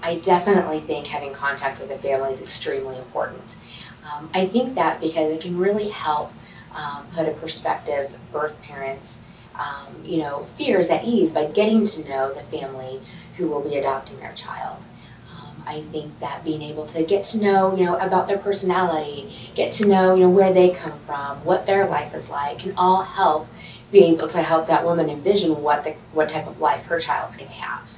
I definitely think having contact with the family is extremely important. I think that because it can really help put a prospective birth parent's fears at ease by getting to know the family who will be adopting their child. I think that being able to get to know, about their personality, get to know, where they come from, what their life is like, can all help be able to help that woman envision what type of life her child's going to have.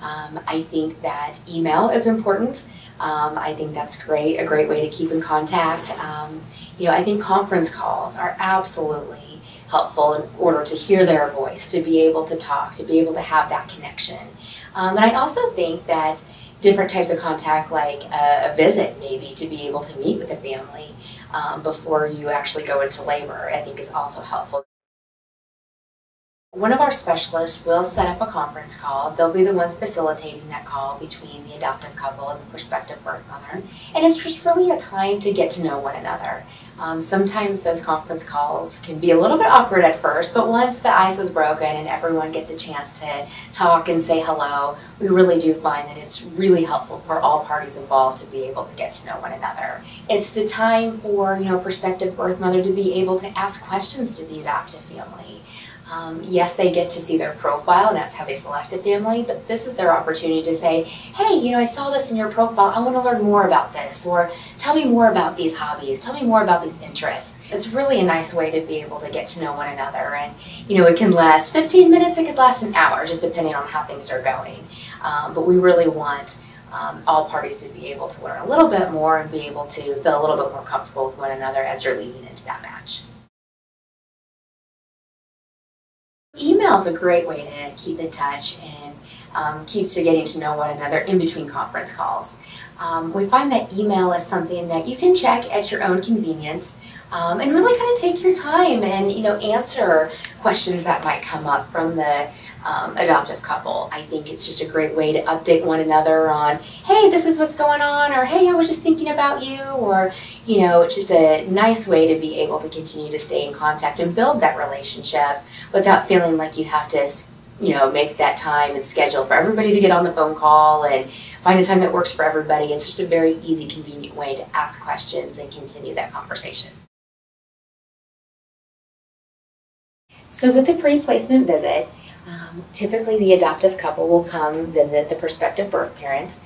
I think that email is important. I think that's a great way to keep in contact. I think conference calls are absolutely helpful in order to hear their voice, to be able to talk, to be able to have that connection. And I also think that different types of contact, like a visit maybe, to be able to meet with the family before you actually go into labor, I think is also helpful. One of our specialists will set up a conference call. They'll be the ones facilitating that call between the adoptive couple and the prospective birth mother. And it's just really a time to get to know one another. Sometimes those conference calls can be a little bit awkward at first, but once the ice is broken and everyone gets a chance to talk and say hello, we really do find that it's really helpful for all parties involved to be able to get to know one another. It's the time for, prospective birth mother to be able to ask questions to the adoptive family. Yes, they get to see their profile, and that's how they select a family, but this is their opportunity to say, hey, I saw this in your profile, I want to learn more about this, or tell me more about these hobbies, tell me more about these interests. It's really a nice way to be able to get to know one another, and it can last 15 minutes, it could last an hour, just depending on how things are going. But we really want all parties to be able to learn a little bit more and be able to feel a little bit more comfortable with one another as you're leading into that match. Email is a great way to keep in touch and keep to getting to know one another in between conference calls. We find that email is something that you can check at your own convenience and really kind of take your time and answer questions that might come up from the adoptive couple. I think it's just a great way to update one another on, hey, this is what's going on, or hey, I was just thinking about you, or it's just a nice way to be able to continue to stay in contact and build that relationship without feeling like you have to make that time and schedule for everybody to get on the phone call and find a time that works for everybody. It's just a very easy, convenient way to ask questions and continue that conversation. So with the pre-placement visit, typically the adoptive couple will come visit the prospective birth parent.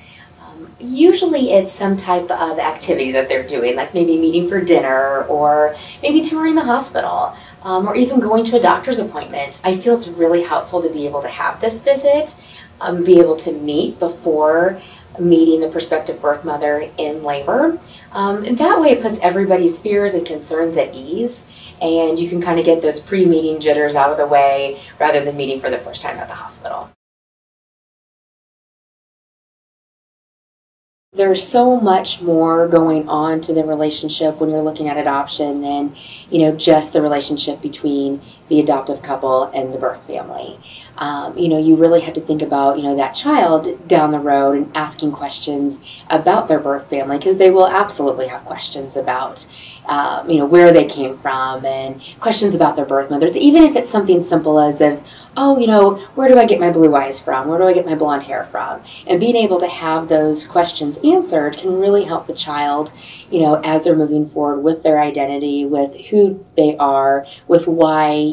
Usually it's some type of activity that they're doing, like maybe meeting for dinner or maybe touring the hospital or even going to a doctor's appointment. I feel it's really helpful to be able to have this visit, be able to meet before meeting the prospective birth mother in labor. And that way it puts everybody's fears and concerns at ease, and you can kind of get those pre-meeting jitters out of the way rather than meeting for the first time at the hospital. There's so much more going on to the relationship when you're looking at adoption than, just the relationship between the adoptive couple and the birth family. You really have to think about, that child down the road and asking questions about their birth family, because they will absolutely have questions about, where they came from and questions about their birth mothers, even if it's something simple as if, where do I get my blue eyes from? Where do I get my blonde hair from? And being able to have those questions answered can really help the child, as they're moving forward with their identity, with who they are, with why,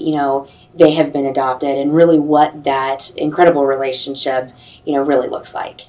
they have been adopted, and really what that incredible relationship, really looks like.